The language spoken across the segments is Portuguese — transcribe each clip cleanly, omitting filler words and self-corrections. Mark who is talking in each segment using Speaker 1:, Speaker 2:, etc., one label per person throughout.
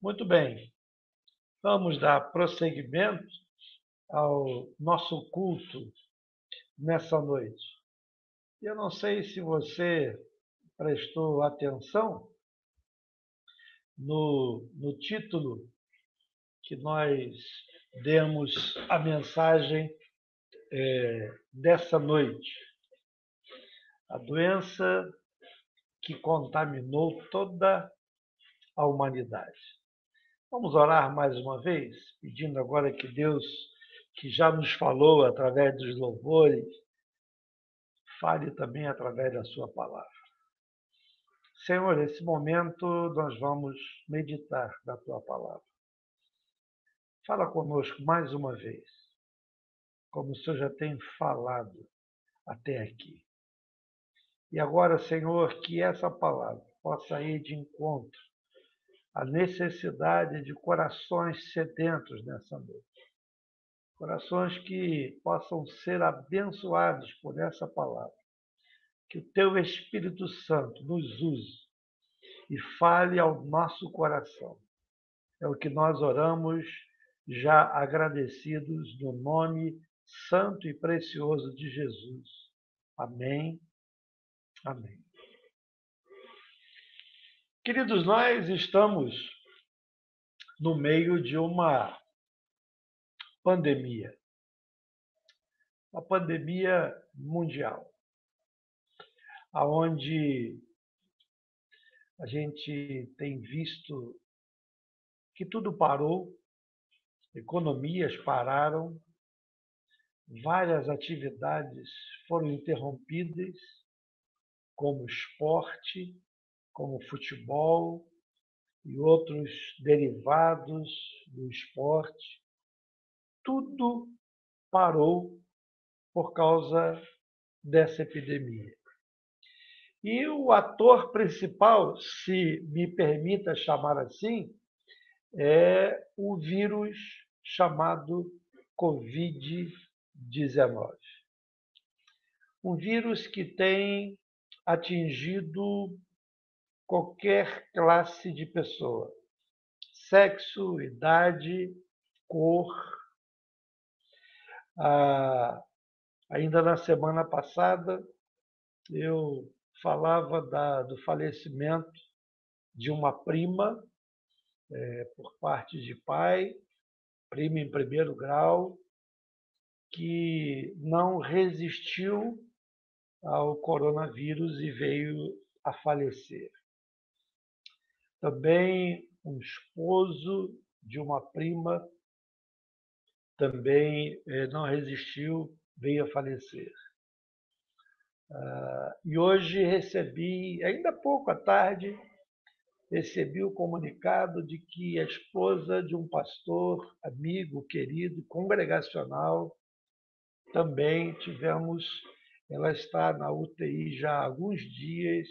Speaker 1: Muito bem, vamos dar prosseguimento ao nosso culto nessa noite. Eu não sei se você prestou atenção no título que nós demos à mensagem dessa noite. A doença que contaminou toda a humanidade. Vamos orar mais uma vez, pedindo agora que Deus, que já nos falou através dos louvores, fale também através da sua palavra. Senhor, nesse momento nós vamos meditar na tua palavra. Fala conosco mais uma vez, como o Senhor já tem falado até aqui. E agora, Senhor, que essa palavra possa ir de encontro à necessidade de corações sedentos nessa noite. Corações que possam ser abençoados por essa palavra. Que o teu Espírito Santo nos use e fale ao nosso coração. É o que nós oramos, já agradecidos no nome santo e precioso de Jesus. Amém. Amém. Queridos, nós estamos no meio de pandemia, uma pandemia mundial, aonde a gente tem visto que tudo parou, economias pararam, várias atividades foram interrompidas, como esporte, como futebol e outros derivados do esporte. Tudo parou por causa dessa epidemia. E o ator principal, se me permita chamar assim, é o vírus chamado Covid-19. Um vírus que tem atingido qualquer classe de pessoa, sexo, idade, cor. Ainda na semana passada, eu falava do falecimento de uma prima, por parte de pai, prima em primeiro grau, que não resistiu ao coronavírus e veio a falecer. Também um esposo de uma prima também não resistiu, veio a falecer. E hoje recebi, ainda há pouco à tarde, recebi o comunicado de que a esposa de um pastor, amigo, querido, congregacional, também ela está na UTI já há alguns dias,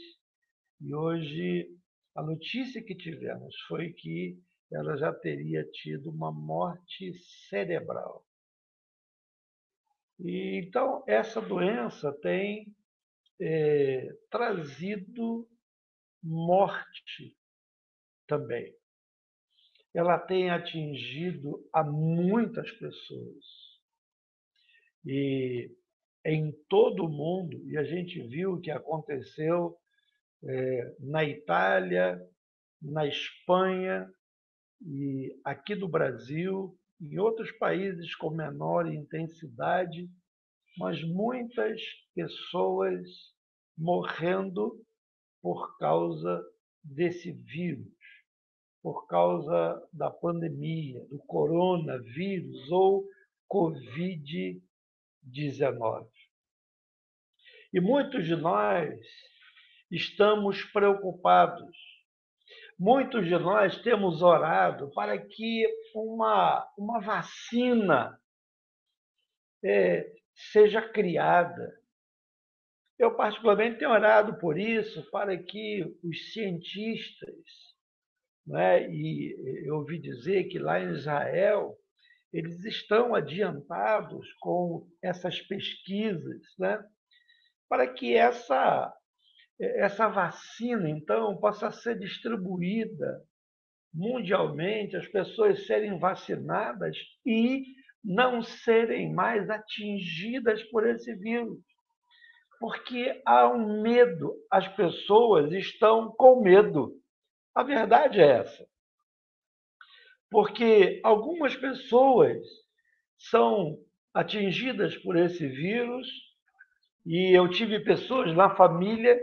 Speaker 1: e hoje a notícia que tivemos foi que ela já teria tido uma morte cerebral. E então essa doença tem trazido morte também. Ela tem atingido a muitas pessoas. E em todo o mundo, e a gente viu o que aconteceu na Itália, na Espanha e aqui do Brasil, em outros países com menor intensidade, mas muitas pessoas morrendo por causa desse vírus, por causa da pandemia, do coronavírus ou Covid-19. E muitos de nós estamos preocupados. Muitos de nós temos orado para que uma vacina seja criada. Eu, particularmente, tenho orado por isso, para que os cientistas, né, e eu ouvi dizer que lá em Israel eles estão adiantados com essas pesquisas, né, para que essa vacina, então, possa ser distribuída mundialmente as pessoas serem vacinadas e não serem mais atingidas por esse vírus. Porque há um medo, as pessoas estão com medo. A verdade é essa. Porque algumas pessoas são atingidas por esse vírus e eu tive pessoas na família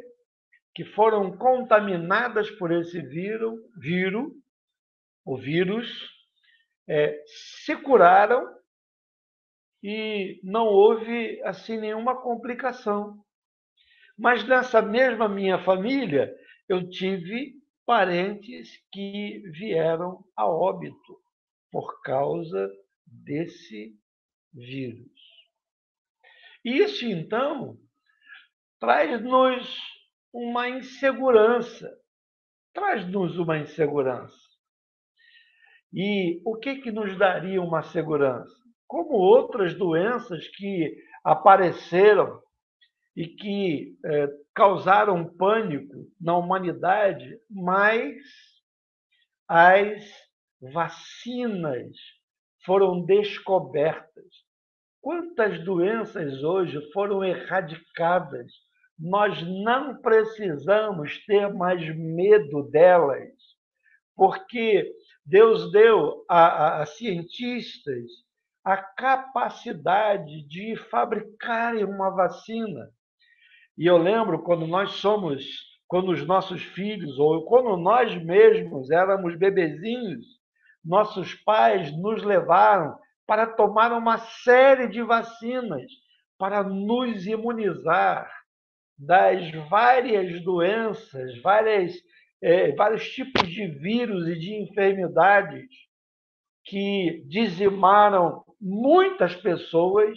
Speaker 1: que foram contaminadas por esse vírus, se curaram e não houve assim nenhuma complicação. Mas nessa mesma minha família, eu tive parentes que vieram a óbito por causa desse vírus. Isso, então, traz-nos uma insegurança. Traz-nos uma insegurança. E o que nos daria uma segurança? Como outras doenças que apareceram e que causaram pânico na humanidade, mas as vacinas foram descobertas. Quantas doenças hoje foram erradicadas? Nós não precisamos ter mais medo delas, porque Deus deu a cientistas a capacidade de fabricarem uma vacina. E eu lembro quando os nossos filhos, ou quando nós mesmos éramos bebezinhos, nossos pais nos levaram para tomar uma série de vacinas para nos imunizar das várias doenças, vários tipos de vírus e de enfermidades que dizimaram muitas pessoas,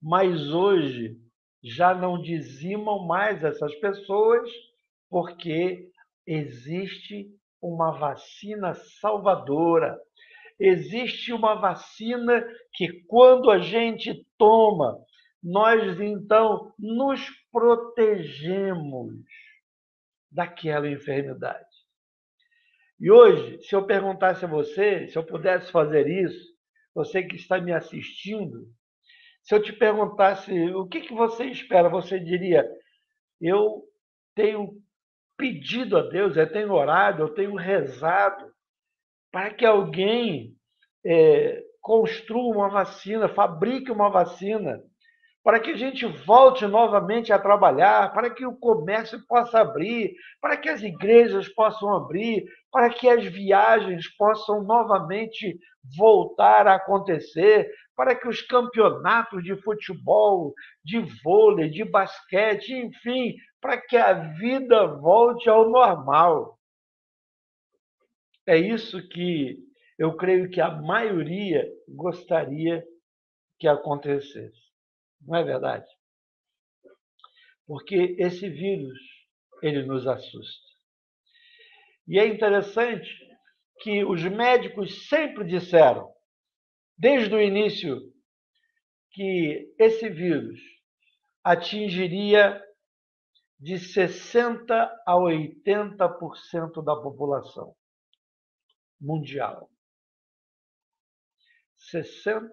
Speaker 1: mas hoje já não dizimam mais essas pessoas, porque existe uma vacina salvadora. Existe uma vacina que, quando a gente toma, nós então nos protegemos daquela enfermidade. E hoje, se eu perguntasse a você, se eu pudesse fazer isso, você que está me assistindo, se eu te perguntasse o que você espera, você diria: eu tenho pedido a Deus, eu tenho orado, eu tenho rezado para que alguém construa uma vacina, fabrique uma vacina, para que a gente volte novamente a trabalhar, para que o comércio possa abrir, para que as igrejas possam abrir, para que as viagens possam novamente voltar a acontecer, para que os campeonatos de futebol, de vôlei, de basquete, enfim, para que a vida volte ao normal. É isso que eu creio que a maioria gostaria que acontecesse. Não é verdade? Porque esse vírus, ele nos assusta. E é interessante que os médicos sempre disseram, desde o início, que esse vírus atingiria de 60% a 80% da população mundial. 60%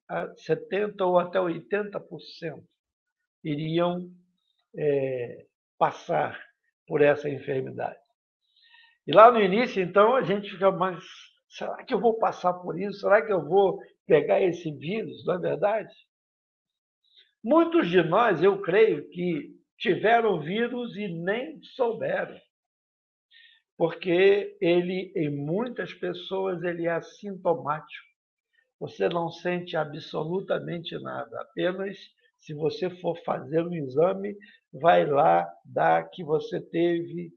Speaker 1: a 70% ou até 80% iriam passar por essa enfermidade. E lá no início, então, a gente fica, mas será que eu vou passar por isso? Será que eu vou pegar esse vírus? Não é verdade? Muitos de nós, eu creio, que tiveram vírus e nem souberam. Porque ele, em muitas pessoas, ele é assintomático. Você não sente absolutamente nada. Apenas, se você for fazer um exame, vai lá dar que você teve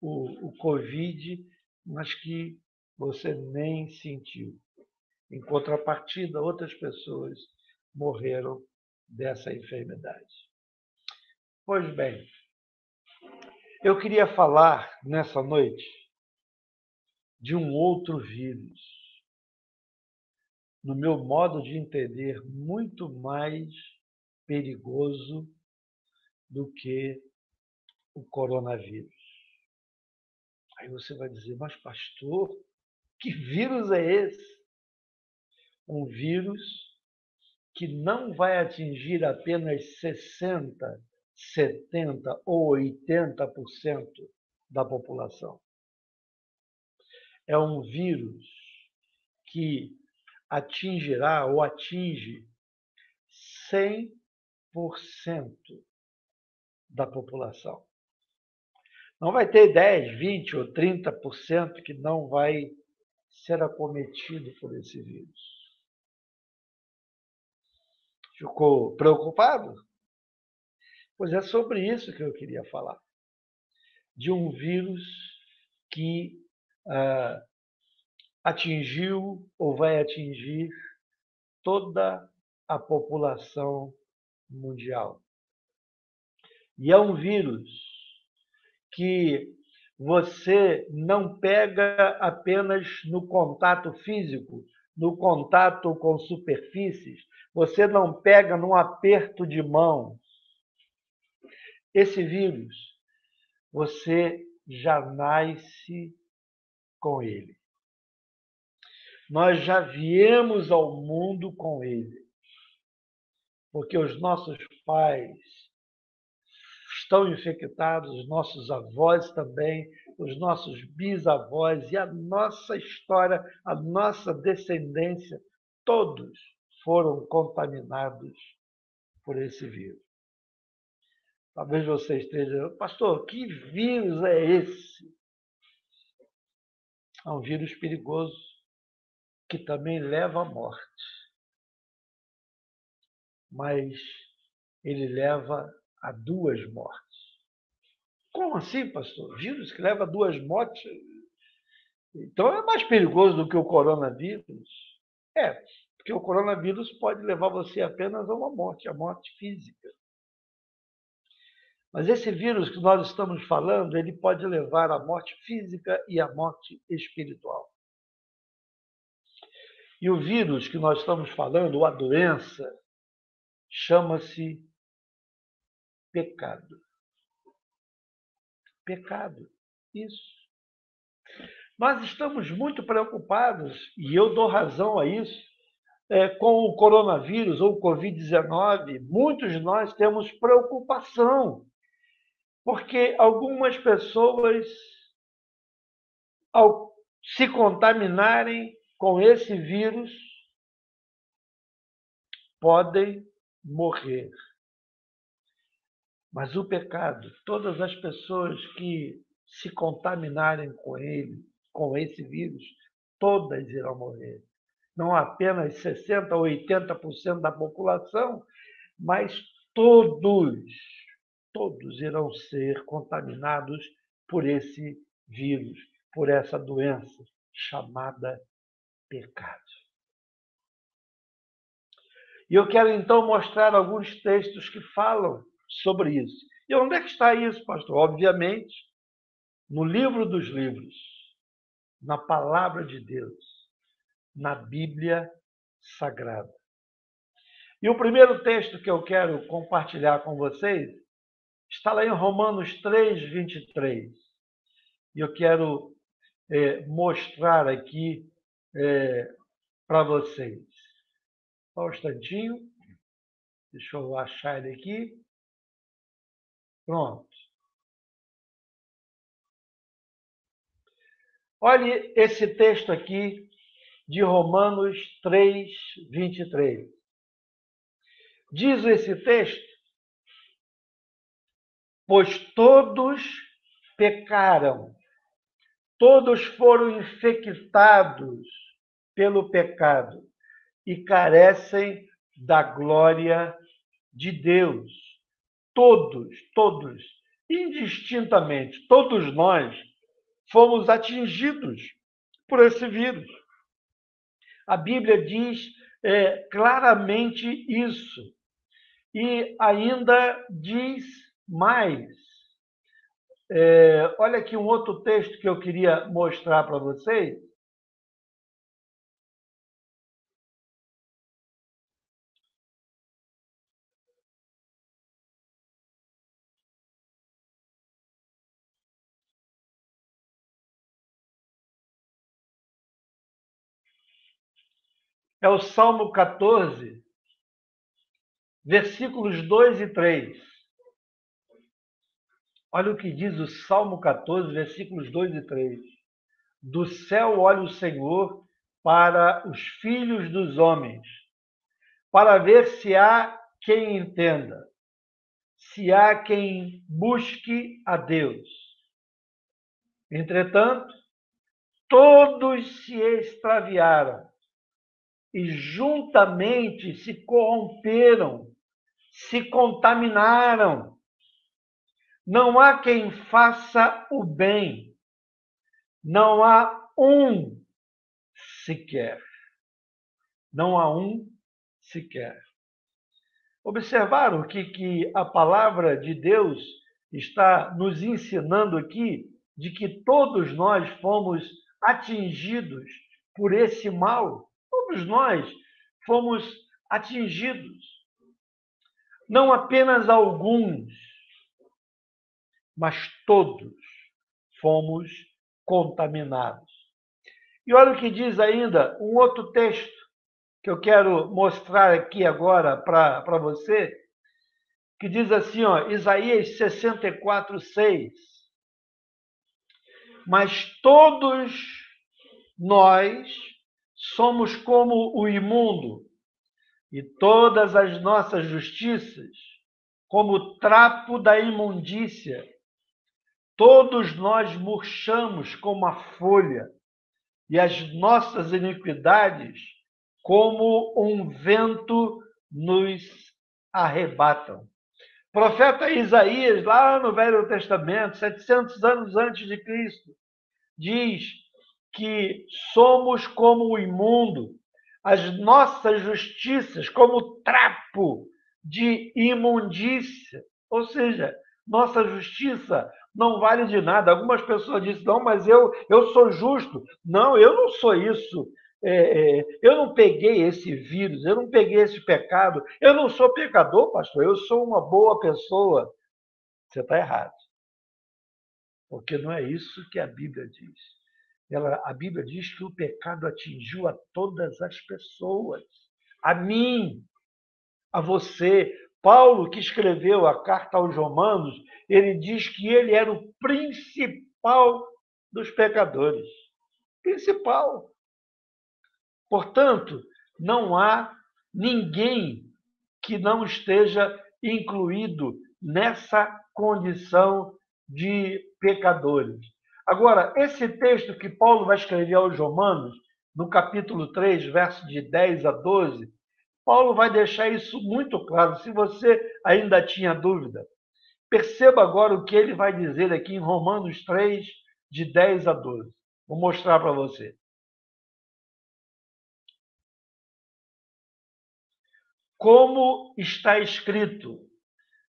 Speaker 1: o Covid, mas que você nem sentiu. Em contrapartida, outras pessoas morreram dessa enfermidade. Pois bem, eu queria falar nessa noite de um outro vírus, no meu modo de entender, muito mais perigoso do que o coronavírus. Aí você vai dizer, mas pastor, que vírus é esse? Um vírus que não vai atingir apenas 60, 70 ou 80% da população. É um vírus que atingirá ou atinge 100% da população. Não vai ter 10, 20 ou 30% que não vai ser acometido por esse vírus. Ficou preocupado? Pois é sobre isso que eu queria falar. De um vírus que atingiu ou vai atingir toda a população mundial. E é um vírus que você não pega apenas no contato físico, no contato com superfícies, você não pega num aperto de mão. Esse vírus, você já nasce com ele. Nós já viemos ao mundo com ele, porque os nossos pais estão infectados, os nossos avós também, os nossos bisavós e a nossa história, a nossa descendência, todos foram contaminados por esse vírus. Talvez você esteja, pastor, que vírus é esse? É um vírus perigoso que também leva à morte. Mas ele leva a 2 mortes. Como assim, pastor? Vírus que leva a 2 mortes? Então é mais perigoso do que o coronavírus? É, porque o coronavírus pode levar você apenas a uma morte, a morte física. Mas esse vírus que nós estamos falando, ele pode levar à morte física e à morte espiritual. E o vírus que nós estamos falando, a doença, chama-se pecado. Pecado. Isso. Nós estamos muito preocupados, e eu dou razão a isso, com o coronavírus ou Covid-19. Muitos de nós temos preocupação, porque algumas pessoas, ao se contaminarem com esse vírus, podem morrer. Mas o pecado, todas as pessoas que se contaminarem com ele, com esse vírus, todas irão morrer. Não apenas 60% ou 80% da população, mas todos irão ser contaminados por esse vírus, por essa doença chamada pecado. E eu quero então mostrar alguns textos que falam sobre isso. E onde é que está isso, pastor? Obviamente, no livro dos livros, na palavra de Deus, na Bíblia Sagrada. E o primeiro texto que eu quero compartilhar com vocês está lá em Romanos 3, 23. E eu quero mostrar aqui para vocês. Só um instantinho. Deixa eu achar ele aqui. Pronto. Olhe esse texto aqui de Romanos 3, 23. Diz esse texto: pois todos pecaram, todos foram infectados pelo pecado e carecem da glória de Deus. Todos, indistintamente, todos nós fomos atingidos por esse vírus. A Bíblia diz claramente isso. E ainda diz mais. Olha aqui um outro texto que eu queria mostrar para vocês. É o Salmo 14, versículos 2 e 3. Olha o que diz o Salmo 14, versículos 2 e 3. Do céu olha o Senhor para os filhos dos homens, para ver se há quem entenda, se há quem busque a Deus. Entretanto, todos se extraviaram e juntamente se corromperam, se contaminaram. Não há quem faça o bem, não há um sequer. Não há um sequer. Observaram que a palavra de Deus está nos ensinando aqui de que todos nós fomos atingidos por esse mal. Todos nós fomos atingidos. Não apenas alguns, mas todos fomos contaminados. E olha o que diz ainda um outro texto que eu quero mostrar aqui agora para você, que diz assim, ó, Isaías 64, 6. Mas todos nós somos como o imundo, e todas as nossas justiças como o trapo da imundícia. Todos nós murchamos como a folha, e as nossas iniquidades, como um vento, nos arrebatam. O profeta Isaías, lá no Velho Testamento, 700 anos antes de Cristo, diz que somos como o imundo, as nossas justiças como trapo de imundícia. Ou seja, nossa justiça não vale de nada. Algumas pessoas dizem, não, mas eu sou justo. Não, eu não sou isso. Eu não peguei esse vírus, eu não peguei esse pecado. Eu não sou pecador, pastor, eu sou uma boa pessoa. Você está errado. Porque não é isso que a Bíblia diz. A Bíblia diz que o pecado atingiu a todas as pessoas. A mim, a você. Paulo, que escreveu a carta aos Romanos, ele diz que ele era o principal dos pecadores. Principal. Portanto, não há ninguém que não esteja incluído nessa condição de pecadores. Agora, esse texto que Paulo vai escrever aos Romanos, no capítulo 3, versos de 10 a 12, Paulo vai deixar isso muito claro. Se você ainda tinha dúvida, perceba agora o que ele vai dizer aqui em Romanos 3, de 10 a 12. Vou mostrar para você. Como está escrito,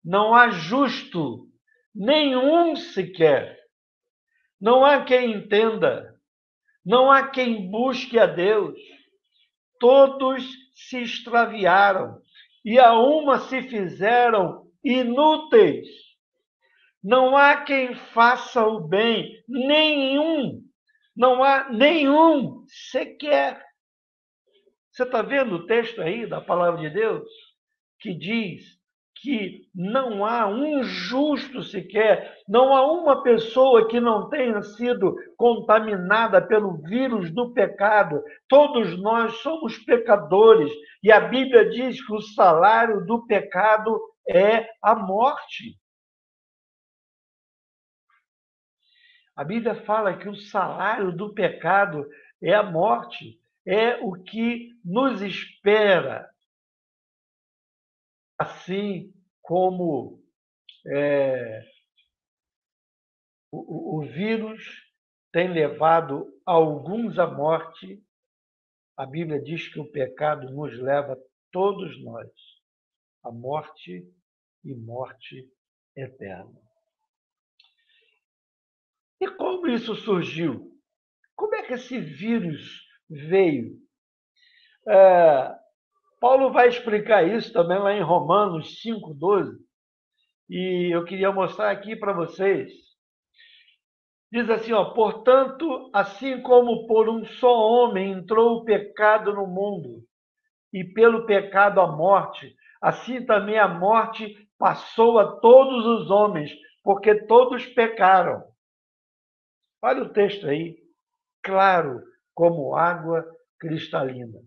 Speaker 1: não há justo nenhum sequer. Não há quem entenda. Não há quem busque a Deus. Todos se extraviaram e a uma se fizeram inúteis. Não há quem faça o bem, nenhum. Não há nenhum sequer. Você está vendo o texto aí da palavra de Deus? Que diz que não há um justo sequer, não há uma pessoa que não tenha sido contaminada pelo vírus do pecado. Todos nós somos pecadores e a Bíblia diz que o salário do pecado é a morte. A Bíblia fala que o salário do pecado é a morte, é o que nos espera. Assim como o vírus tem levado alguns à morte, a Bíblia diz que o pecado nos leva, todos nós, à morte e morte eterna. E como isso surgiu? Como é que esse vírus veio? Paulo vai explicar isso também lá em Romanos 5,12. E eu queria mostrar aqui para vocês. Diz assim, ó, portanto, assim como por um só homem entrou o pecado no mundo, e pelo pecado a morte, assim também a morte passou a todos os homens, porque todos pecaram. Olha o texto aí, claro como água cristalina.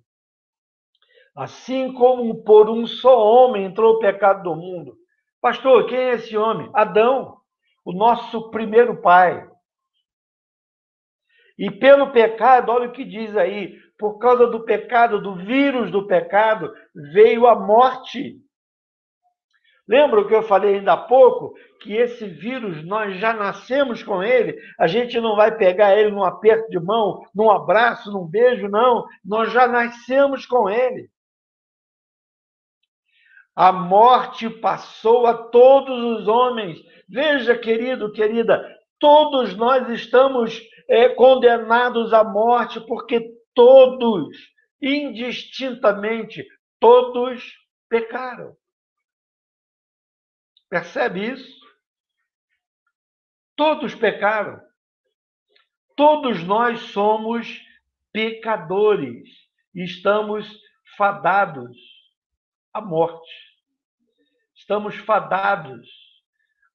Speaker 1: Assim como por um só homem entrou o pecado do mundo. Pastor, quem é esse homem? Adão, o nosso primeiro pai. E pelo pecado, olha o que diz aí, por causa do pecado, do vírus do pecado, veio a morte. Lembra o que eu falei ainda há pouco? Que esse vírus, nós já nascemos com ele, a gente não vai pegar ele num aperto de mão, num abraço, num beijo, não. Nós já nascemos com ele. A morte passou a todos os homens. Veja, querido, querida, todos nós estamos condenados à morte, porque todos, indistintamente, todos pecaram. Percebe isso? Todos pecaram. Todos nós somos pecadores. Estamos fadados à morte. Estamos fadados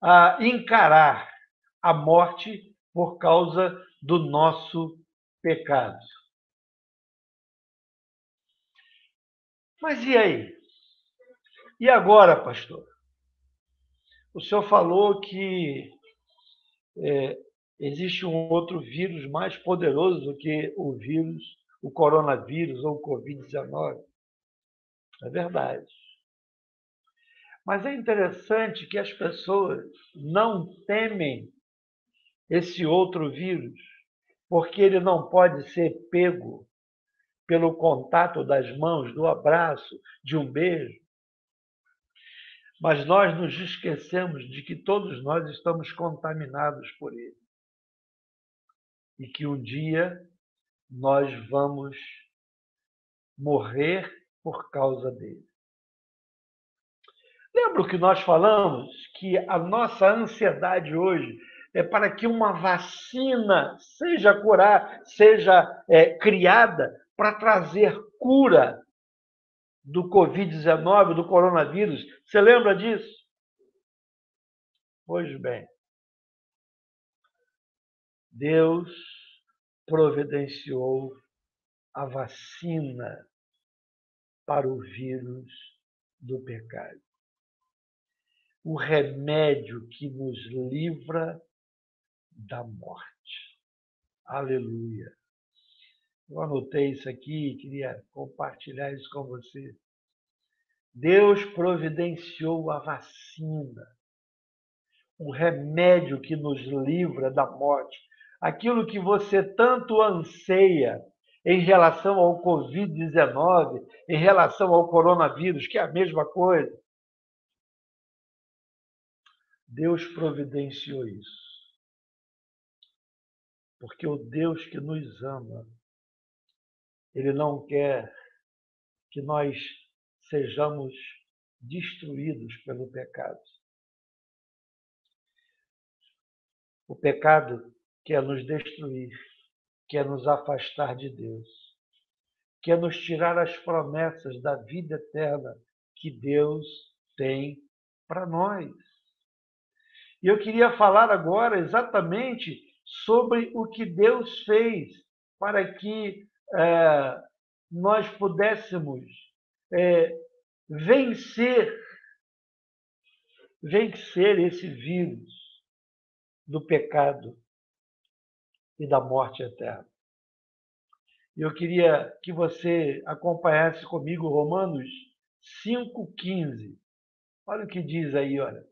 Speaker 1: a encarar a morte por causa do nosso pecado. Mas e aí? E agora, pastor? O senhor falou que existe um outro vírus mais poderoso do que o vírus, o coronavírus ou o Covid-19. É verdade. Mas é interessante que as pessoas não temem esse outro vírus, porque ele não pode ser pego pelo contato das mãos, do abraço, de um beijo. Mas nós nos esquecemos de que todos nós estamos contaminados por ele. E que um dia nós vamos morrer por causa dele. Lembra o que nós falamos? Que a nossa ansiedade hoje é para que uma vacina seja criada para trazer cura do Covid-19, do coronavírus. Você lembra disso? Pois bem, Deus providenciou a vacina para o vírus do pecado. O remédio que nos livra da morte. Aleluia. Eu anotei isso aqui e queria compartilhar isso com você. Deus providenciou a vacina, o remédio que nos livra da morte. Aquilo que você tanto anseia em relação ao Covid-19, em relação ao coronavírus, que é a mesma coisa. Deus providenciou isso. Porque o Deus que nos ama, Ele não quer que nós sejamos destruídos pelo pecado. O pecado quer nos destruir, quer nos afastar de Deus, quer nos tirar as promessas da vida eterna que Deus tem para nós. E eu queria falar agora exatamente sobre o que Deus fez para que nós pudéssemos vencer esse vírus do pecado e da morte eterna. Eu queria que você acompanhasse comigo Romanos 5,15. Olha o que diz aí, olha.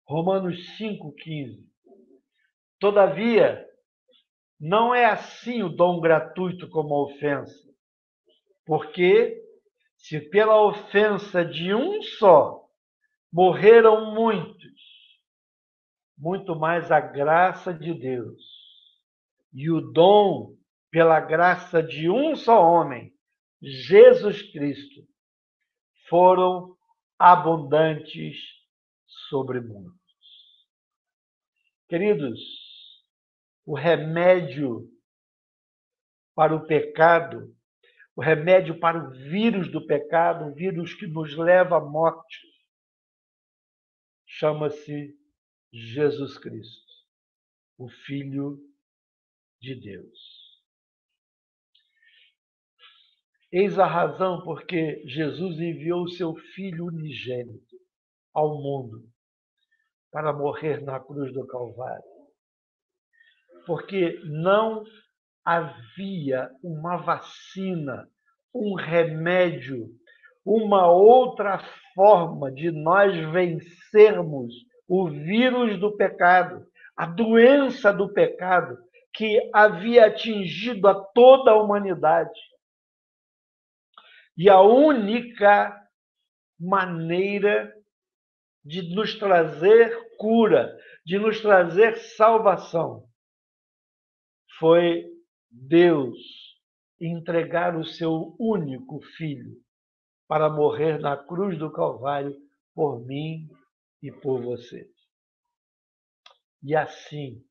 Speaker 1: Romanos 5,15. Todavia, não é assim o dom gratuito como a ofensa. Porque, se pela ofensa de um só morreram muitos, muito mais a graça de Deus e o dom pela graça de um só homem, Jesus Cristo, foram abundantes sobre muitos. Queridos, o remédio para o pecado, o remédio para o vírus do pecado, o vírus que nos leva à morte, chama-se Jesus Cristo, o Filho de Deus. Eis a razão porque Jesus enviou o seu Filho unigênito ao mundo para morrer na cruz do Calvário. Porque não havia uma vacina, um remédio, uma outra forma de nós vencermos o vírus do pecado, a doença do pecado que havia atingido a toda a humanidade. E a única maneira de nos trazer cura, de nos trazer salvação, foi Deus entregar o seu único Filho para morrer na cruz do Calvário por mim e por você. E assim,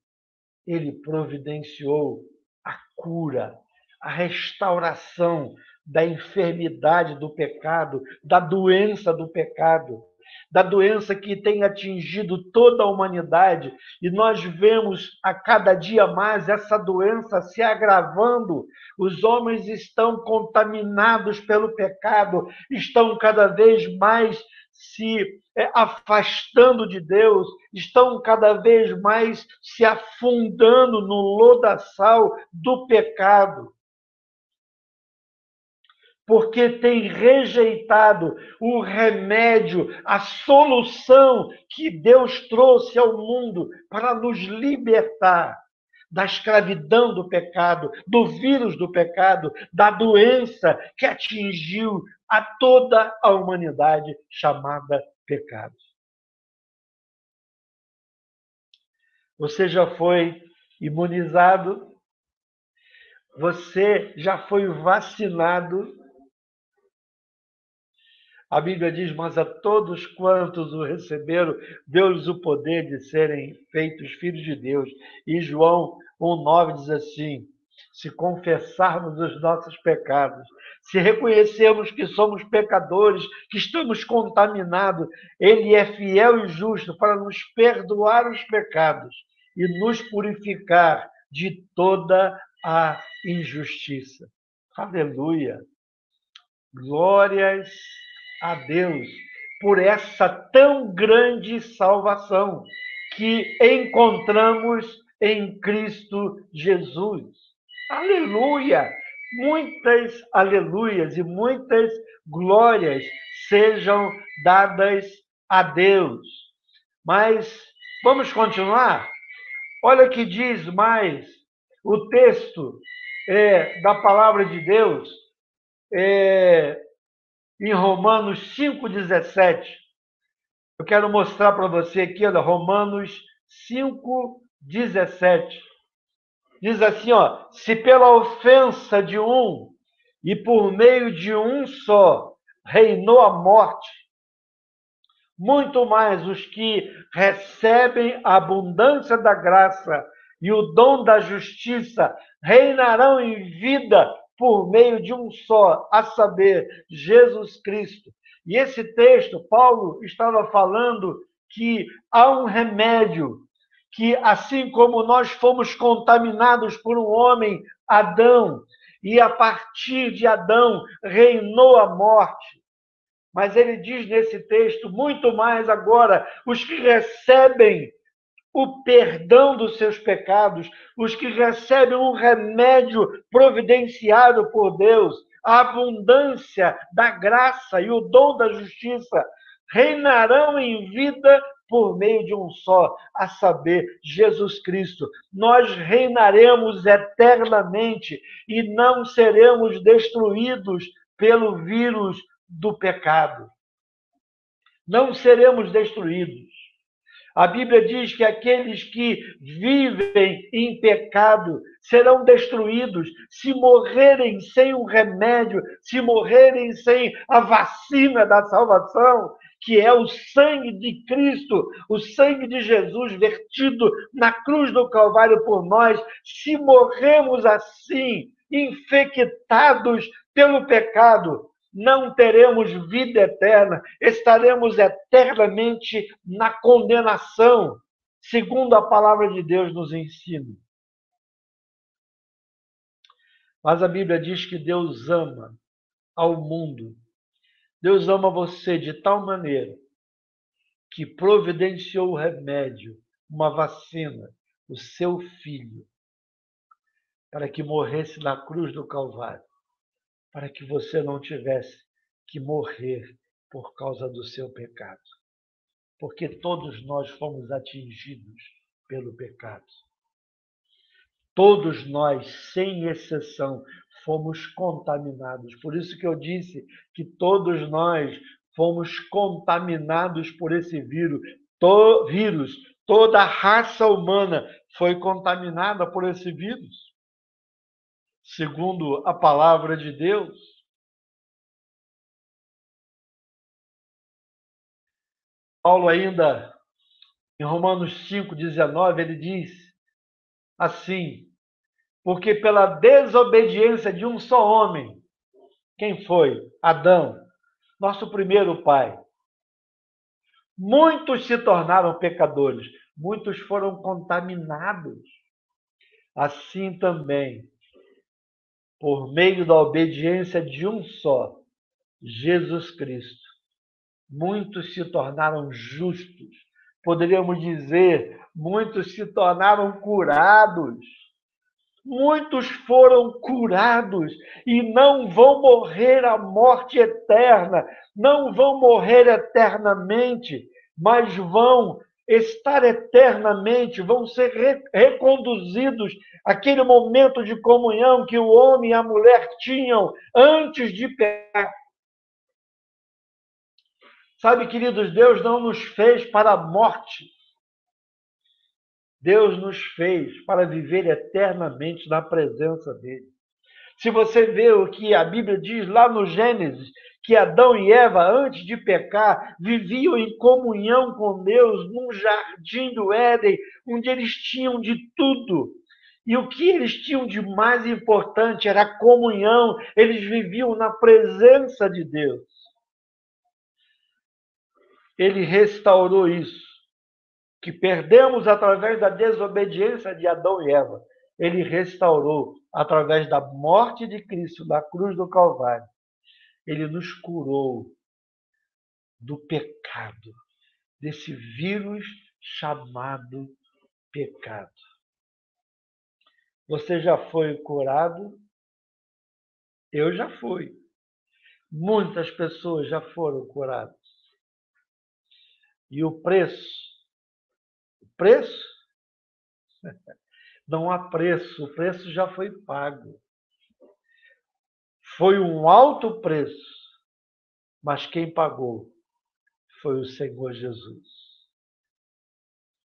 Speaker 1: ele providenciou a cura, a restauração da enfermidade do pecado, da doença do pecado, da doença que tem atingido toda a humanidade, e nós vemos a cada dia mais essa doença se agravando. Os homens estão contaminados pelo pecado, estão cada vez mais se afastando de Deus, estão cada vez mais se afundando no lodaçal do pecado, porque tem rejeitado o remédio, a solução que Deus trouxe ao mundo para nos libertar da escravidão do pecado, do vírus do pecado, da doença que atingiu a toda a humanidade, chamada pecado. Você já foi imunizado? Você já foi vacinado? A Bíblia diz, mas a todos quantos o receberam, deu-lhes o poder de serem feitos filhos de Deus. E João 1,9 diz assim, se confessarmos os nossos pecados, se reconhecermos que somos pecadores, que estamos contaminados, ele é fiel e justo para nos perdoar os pecados e nos purificar de toda a injustiça. Aleluia! Glórias a Deus por essa tão grande salvação que encontramos em Cristo Jesus. Aleluia! Muitas aleluias e muitas glórias sejam dadas a Deus. Mas vamos continuar? Olha o que diz mais o texto da palavra de Deus em Romanos 5,17. Eu quero mostrar para você aqui, olha, Romanos 5,17. Diz assim, ó, se pela ofensa de um e por meio de um só reinou a morte, muito mais os que recebem a abundância da graça e o dom da justiça reinarão em vida por meio de um só, a saber, Jesus Cristo. E esse texto, Paulo estava falando que há um remédio, que assim como nós fomos contaminados por um homem, Adão, e a partir de Adão reinou a morte. Mas ele diz nesse texto, muito mais agora, os que recebem o perdão dos seus pecados, os que recebem um remédio providenciado por Deus, a abundância da graça e o dom da justiça, reinarão em vida por meio de um só, a saber, Jesus Cristo. Nós reinaremos eternamente e não seremos destruídos pelo vírus do pecado. Não seremos destruídos. A Bíblia diz que aqueles que vivem em pecado serão destruídos se morrerem sem um remédio, se morrerem sem a vacina da salvação, que é o sangue de Cristo, o sangue de Jesus vertido na cruz do Calvário por nós. Se morremos assim, infectados pelo pecado, não teremos vida eterna, estaremos eternamente na condenação, segundo a palavra de Deus nos ensina. Mas a Bíblia diz que Deus ama ao mundo. Deus ama você de tal maneira que providenciou o remédio, uma vacina, o seu filho, para que morresse na cruz do Calvário, para que você não tivesse que morrer por causa do seu pecado. Porque todos nós fomos atingidos pelo pecado. Todos nós, sem exceção, fomos contaminados. Por isso que eu disse que todos nós fomos contaminados por esse vírus. Toda a raça humana foi contaminada por esse vírus. Segundo a palavra de Deus. Paulo ainda, em Romanos 5,19, ele diz assim: porque pela desobediência de um só homem, quem foi? Adão, nosso primeiro pai. Muitos se tornaram pecadores, muitos foram contaminados. Assim também, por meio da obediência de um só, Jesus Cristo, muitos se tornaram justos. Poderíamos dizer, muitos se tornaram curados. Muitos foram curados e não vão morrer a morte eterna, não vão morrer eternamente, mas vão estar eternamente, vão ser reconduzidos àquele momento de comunhão que o homem e a mulher tinham antes de pecar. Sabe, queridos, Deus não nos fez para a morte. Deus nos fez para viver eternamente na presença dele. Se você vê o que a Bíblia diz lá no Gênesis, que Adão e Eva, antes de pecar, viviam em comunhão com Deus, num jardim do Éden, onde eles tinham de tudo. E o que eles tinham de mais importante era a comunhão, eles viviam na presença de Deus. Ele restaurou isso, que perdemos através da desobediência de Adão e Eva. Ele restaurou através da morte de Cristo na cruz do Calvário. Ele nos curou do pecado, desse vírus chamado pecado. Você já foi curado? Eu já fui. Muitas pessoas já foram curadas. E o preço? O preço? Não há preço, o preço já foi pago. Foi um alto preço, mas quem pagou foi o Senhor Jesus.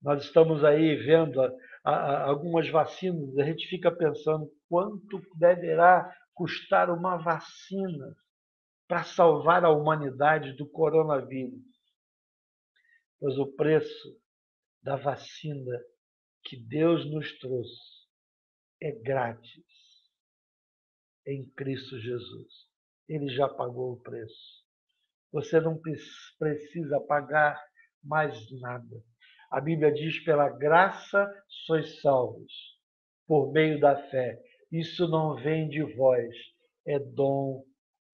Speaker 1: Nós estamos aí vendo algumas vacinas, a gente fica pensando quanto deverá custar uma vacina para salvar a humanidade do coronavírus. Pois o preço da vacina que Deus nos trouxe é grátis em Cristo Jesus. Ele já pagou o preço. Você não precisa pagar mais nada. A Bíblia diz: pela graça sois salvos, por meio da fé. Isso não vem de vós, é dom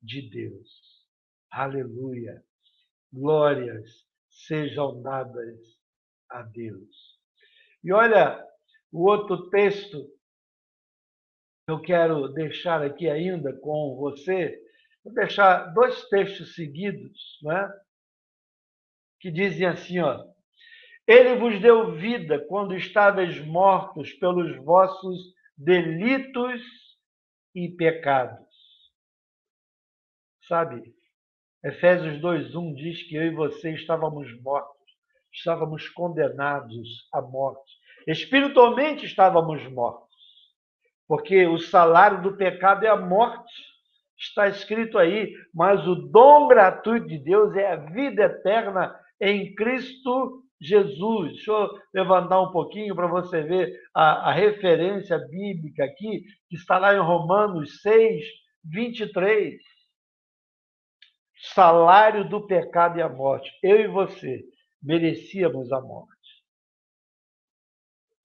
Speaker 1: de Deus. Aleluia. Glórias sejam dadas a Deus. E olha, o outro texto que eu quero deixar aqui ainda com você, vou deixar dois textos seguidos, né? Que dizem assim, ó: ele vos deu vida quando estáveis mortos pelos vossos delitos e pecados. Sabe, Efésios 2:1 diz que eu e você estávamos mortos, estávamos condenados à morte. Espiritualmente estávamos mortos, porque o salário do pecado é a morte. Está escrito aí, mas o dom gratuito de Deus é a vida eterna em Cristo Jesus. Deixa eu levantar um pouquinho para você ver a referência bíblica aqui, que está lá em Romanos 6, 23. Salário do pecado e a morte. Eu e você merecíamos a morte.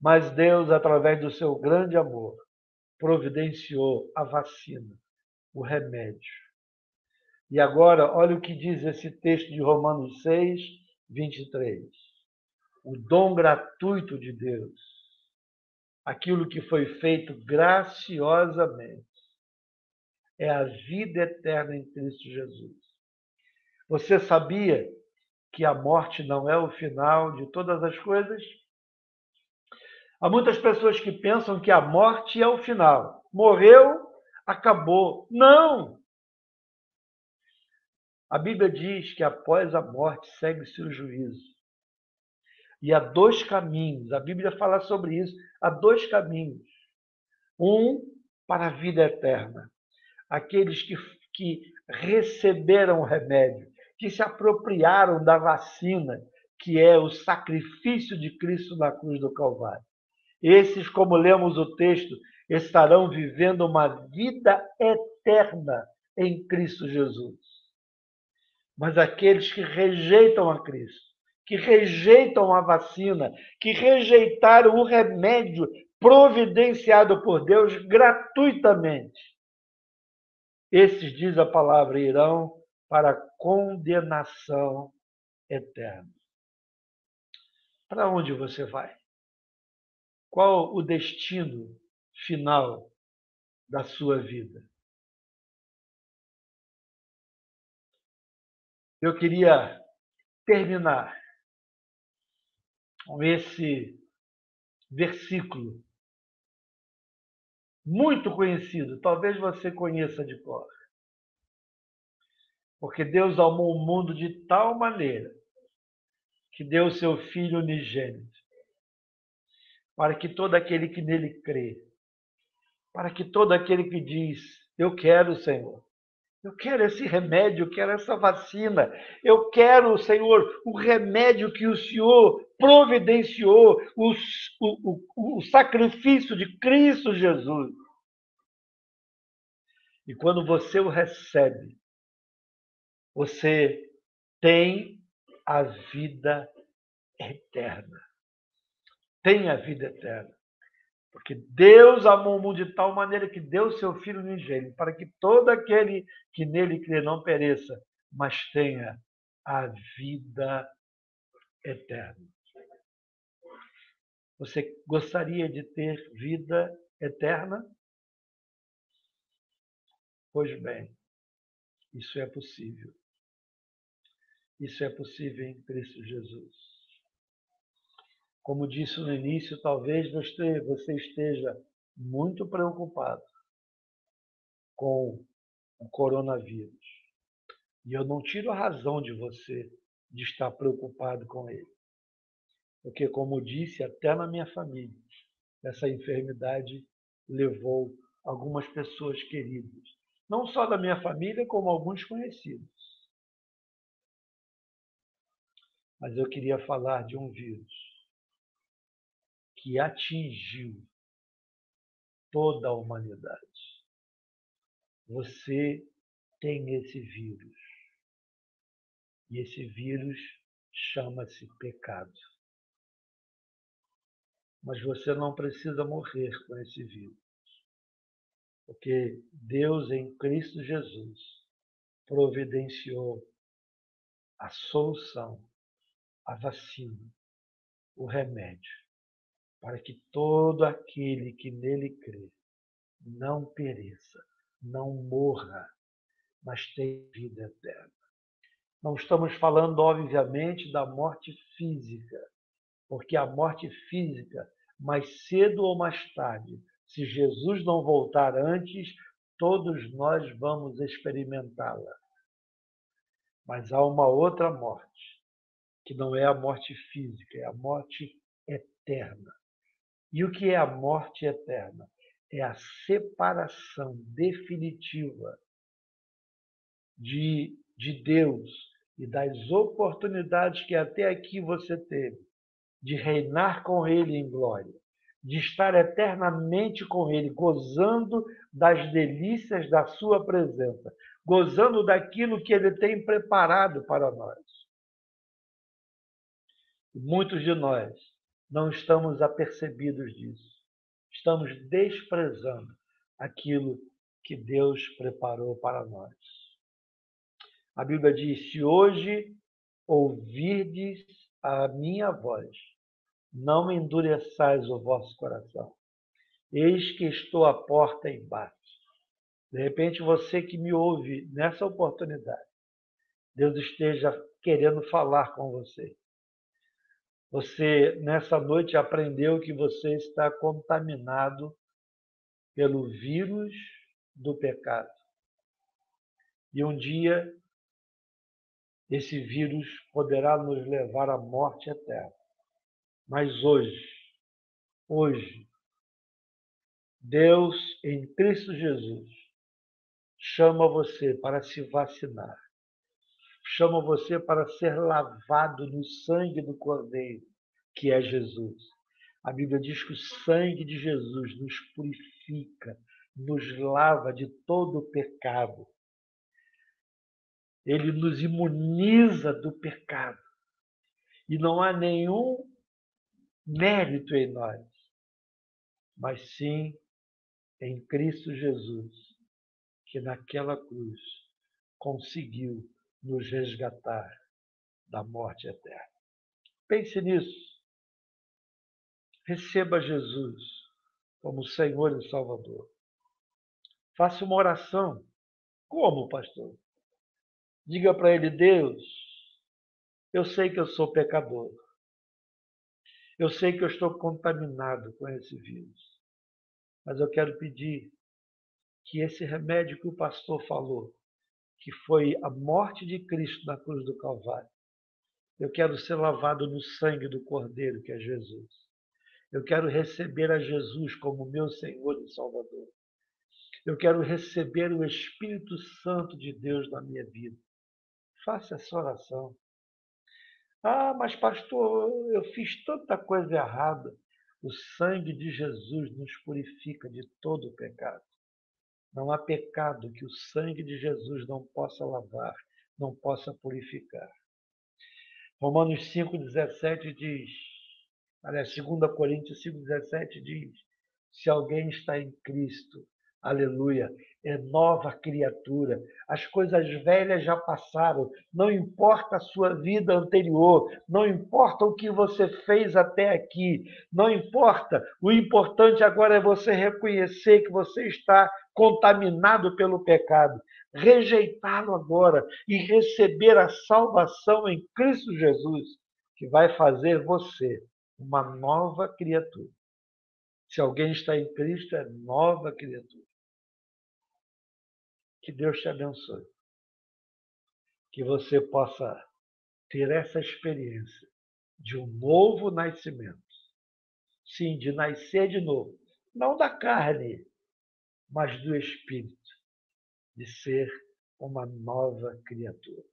Speaker 1: Mas Deus, através do seu grande amor, providenciou a vacina, o remédio. E agora, olha o que diz esse texto de Romanos 6, 23. O dom gratuito de Deus, aquilo que foi feito graciosamente, é a vida eterna em Cristo Jesus. Você sabia que a morte não é o final de todas as coisas? Há muitas pessoas que pensam que a morte é o final. Morreu, acabou. Não! A Bíblia diz que após a morte segue-se o juízo. E há dois caminhos, a Bíblia fala sobre isso, há dois caminhos. Um para a vida eterna. Aqueles que receberam o remédio, que se apropriaram da vacina, que é o sacrifício de Cristo na cruz do Calvário. Esses, como lemos o texto, estarão vivendo uma vida eterna em Cristo Jesus. Mas aqueles que rejeitam a Cristo, que rejeitam a vacina, que rejeitaram o remédio providenciado por Deus gratuitamente, esses, diz a palavra, irão para a condenação eterna. Para onde você vai? Qual o destino final da sua vida? Eu queria terminar com esse versículo muito conhecido, talvez você conheça de cor. Porque Deus amou o mundo de tal maneira que deu o seu Filho unigênito, para que todo aquele que nele crê, para que todo aquele que diz, eu quero, Senhor, eu quero esse remédio, eu quero essa vacina, eu quero, Senhor, o remédio que o Senhor providenciou, o sacrifício de Cristo Jesus. E quando você o recebe, você tem a vida eterna. Tem a vida eterna. Porque Deus amou o mundo de tal maneira que deu seu Filho unigênito, para que todo aquele que nele crê não pereça, mas tenha a vida eterna. Você gostaria de ter vida eterna? Pois bem, isso é possível. Isso é possível em Cristo Jesus. Como disse no início, talvez você esteja muito preocupado com o coronavírus. E eu não tiro a razão de você de estar preocupado com ele. Porque, como disse, até na minha família, essa enfermidade levou algumas pessoas queridas. Não só da minha família, como alguns conhecidos. Mas eu queria falar de um vírus que atingiu toda a humanidade. Você tem esse vírus. E esse vírus chama-se pecado. Mas você não precisa morrer com esse vírus. Porque Deus, em Cristo Jesus, providenciou a solução, a vacina, o remédio, para que todo aquele que nele crê não pereça, não morra, mas tenha vida eterna. Não estamos falando, obviamente, da morte física, porque a morte física, mais cedo ou mais tarde, se Jesus não voltar antes, todos nós vamos experimentá-la. Mas há uma outra morte, que não é a morte física, é a morte eterna. E o que é a morte eterna? É a separação definitiva de Deus e das oportunidades que até aqui você teve de reinar com Ele em glória, de estar eternamente com Ele, gozando das delícias da Sua presença, gozando daquilo que Ele tem preparado para nós. Muitos de nós não estamos apercebidos disso. Estamos desprezando aquilo que Deus preparou para nós. A Bíblia diz: se hoje ouvirdes a minha voz, não endureçais o vosso coração. Eis que estou à porta e bato. De repente, você que me ouve nessa oportunidade, Deus esteja querendo falar com você. Você, nessa noite, aprendeu que você está contaminado pelo vírus do pecado. E um dia, esse vírus poderá nos levar à morte eterna. Mas hoje, Deus, em Cristo Jesus, chama você para se vacinar. Chama você para ser lavado no sangue do Cordeiro, que é Jesus. A Bíblia diz que o sangue de Jesus nos purifica, nos lava de todo o pecado. Ele nos imuniza do pecado. E não há nenhum mérito em nós, mas sim em Cristo Jesus, que naquela cruz conseguiu nos resgatar da morte eterna. Pense nisso. Receba Jesus como Senhor e Salvador. Faça uma oração. Como, pastor? Diga para ele: Deus, eu sei que eu sou pecador. Eu sei que eu estou contaminado com esse vírus. Mas eu quero pedir que esse remédio que o pastor falou, que foi a morte de Cristo na cruz do Calvário, eu quero ser lavado no sangue do Cordeiro, que é Jesus. Eu quero receber a Jesus como meu Senhor e Salvador. Eu quero receber o Espírito Santo de Deus na minha vida. Faça essa oração. Ah, mas pastor, eu fiz tanta coisa errada. O sangue de Jesus nos purifica de todo o pecado. Não há pecado que o sangue de Jesus não possa lavar, não possa purificar. Romanos 5,17 diz, aliás, 2 Coríntios 5,17 diz, se alguém está em Cristo, aleluia, é nova criatura. As coisas velhas já passaram. Não importa a sua vida anterior, não importa o que você fez até aqui, não importa. O importante agora é você reconhecer que você está contaminado pelo pecado, rejeitá-lo agora e receber a salvação em Cristo Jesus, que vai fazer você uma nova criatura. Se alguém está em Cristo, é nova criatura. Que Deus te abençoe. Que você possa ter essa experiência de um novo nascimento. Sim, de nascer de novo. Não da carne, mas do Espírito. De ser uma nova criatura.